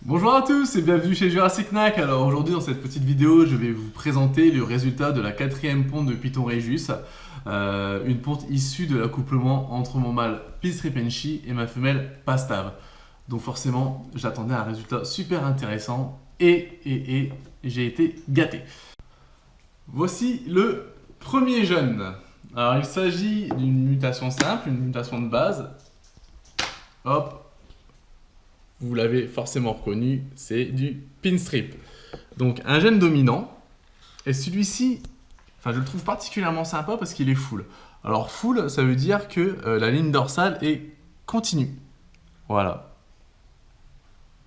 Bonjour à tous et bienvenue chez Jurassic Knack. Alors aujourd'hui dans cette petite vidéo je vais vous présenter le résultat de la quatrième ponte de Python Regius. Une ponte issue de l'accouplement entre mon mâle Pinstripenshi et ma femelle Pastav. Donc forcément j'attendais un résultat super intéressant et j'ai été gâté. Voici le premier jeune. Alors il s'agit d'une mutation simple, une mutation de base. Hop, vous l'avez forcément reconnu, c'est du pinstrip. Donc un gène dominant, et celui-ci, enfin je le trouve particulièrement sympa parce qu'il est full. Alors full, ça veut dire que la ligne dorsale est continue. Voilà.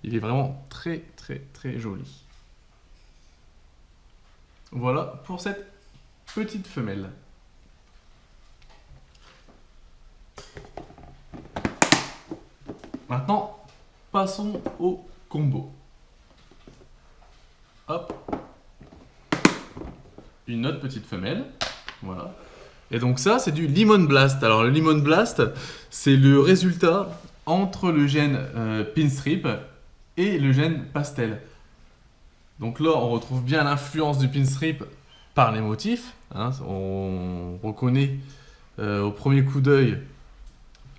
Il est vraiment très joli. Voilà pour cette petite femelle. Maintenant, passons au combo. Hop. Une autre petite femelle. Voilà. Et donc ça, c'est du Lemon Blast. Alors le Lemon Blast, c'est le résultat entre le gène Pinstrip et le gène Pastel. Donc là, on retrouve bien l'influence du Pinstrip par les motifs. Hein. On reconnaît au premier coup d'œil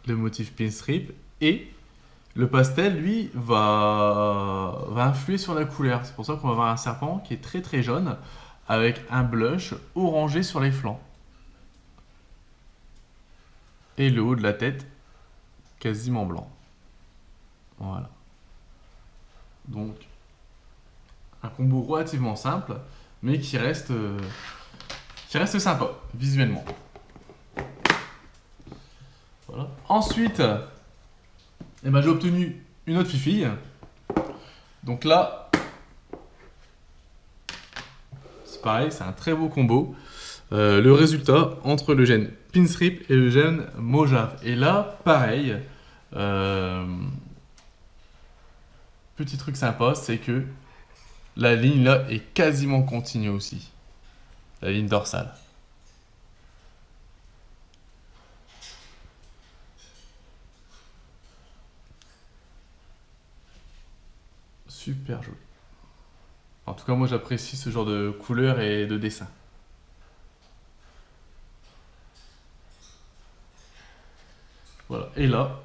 le motif Pinstrip et le pastel, lui, va influer sur la couleur. C'est pour ça qu'on va avoir un serpent qui est très jaune avec un blush orangé sur les flancs. Et le haut de la tête quasiment blanc. Voilà. Donc, un combo relativement simple, mais qui reste sympa, visuellement. Voilà. Ensuite, eh ben, j'ai obtenu une autre fifille. Donc là, c'est pareil, c'est un très beau combo. Le résultat entre le gène Pinstrip et le gène Mojave. Et là, pareil, petit truc sympa, c'est que la ligne là est quasiment continue aussi. La ligne dorsale. Super joli. En tout cas, moi j'apprécie ce genre de couleur et de dessin. Voilà. Et là,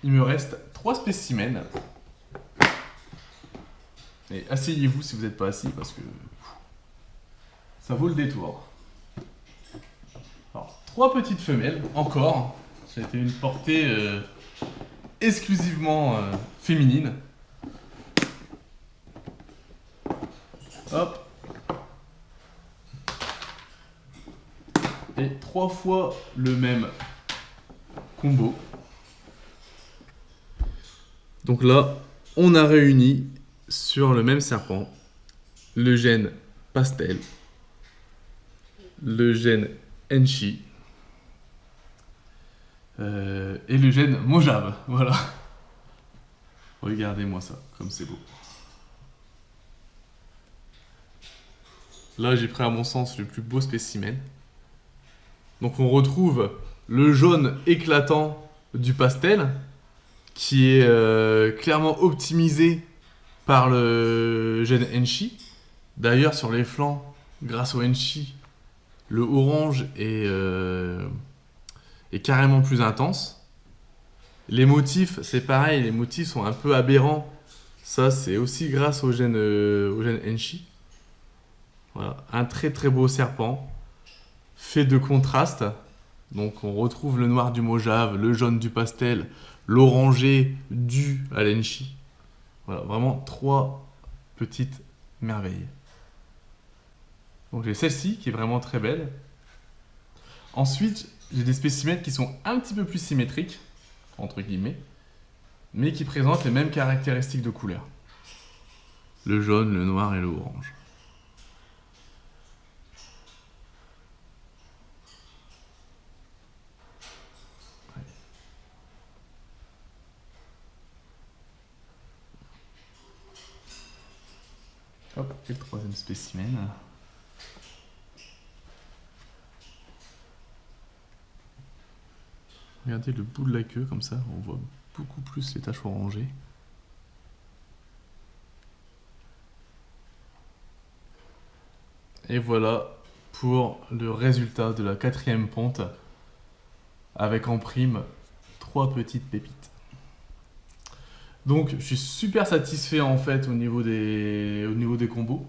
il me reste 3 spécimens. Et asseyez-vous si vous n'êtes pas assis parce que ça vaut le détour. Alors, 3 petites femelles, encore. C'était une portée exclusivement féminine. Hop. Et 3 fois le même combo. Donc là, on a réuni sur le même serpent le gène pastel, le gène enchi et le gène mojave. Voilà. Regardez-moi ça, comme c'est beau. Là, j'ai pris à mon sens le plus beau spécimen. Donc on retrouve le jaune éclatant du pastel, qui est clairement optimisé par le gène enchi. D'ailleurs, sur les flancs, grâce au enchi, le orange est carrément plus intense. Les motifs, c'est pareil, les motifs sont un peu aberrants. Ça, c'est aussi grâce au gène enchi. Voilà, un très beau serpent, fait de contrastes. Donc on retrouve le noir du mojave, le jaune du pastel, l'orangé dû à l'enchi. Voilà, vraiment 3 petites merveilles. Donc j'ai celle-ci qui est vraiment très belle. Ensuite, j'ai des spécimens qui sont un petit peu plus symétriques, entre guillemets, mais qui présentent les mêmes caractéristiques de couleur. Le jaune, le noir et le orange. Hop, et le troisième spécimen. Regardez le bout de la queue, comme ça, on voit beaucoup plus les taches orangées. Et voilà pour le résultat de la 4e ponte. Avec en prime 3 petites pépites. Donc je suis super satisfait en fait au niveau des combos.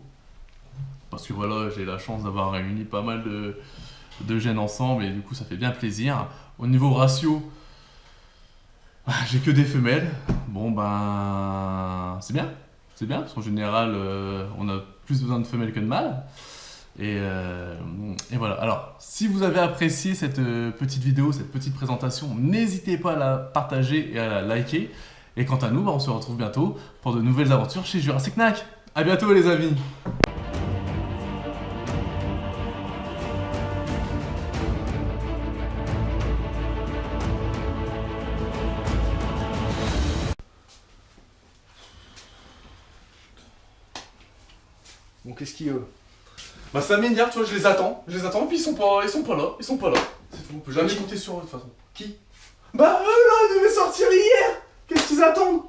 Parce que voilà, j'ai la chance d'avoir réuni pas mal de gènes ensemble et du coup ça fait bien plaisir. Au niveau ratio, j'ai que des femelles. Bon ben c'est bien parce qu'en général on a plus besoin de femelles que de mâles. Et voilà. Alors, si vous avez apprécié cette petite vidéo, cette petite présentation, n'hésitez pas à la partager et à la liker. Et quant à nous, on se retrouve bientôt pour de nouvelles aventures chez Jurassic Knack. A bientôt les amis. Bon, qu'est-ce qu'il y a? Bah ça m'énerve, tu vois, je les attends, puis ils sont pas là. C'est tout, on peut jamais compter sur eux de toute façon. Qui? Bah eux là, ils devaient sortir hier. Qu'est-ce qu'ils attendent?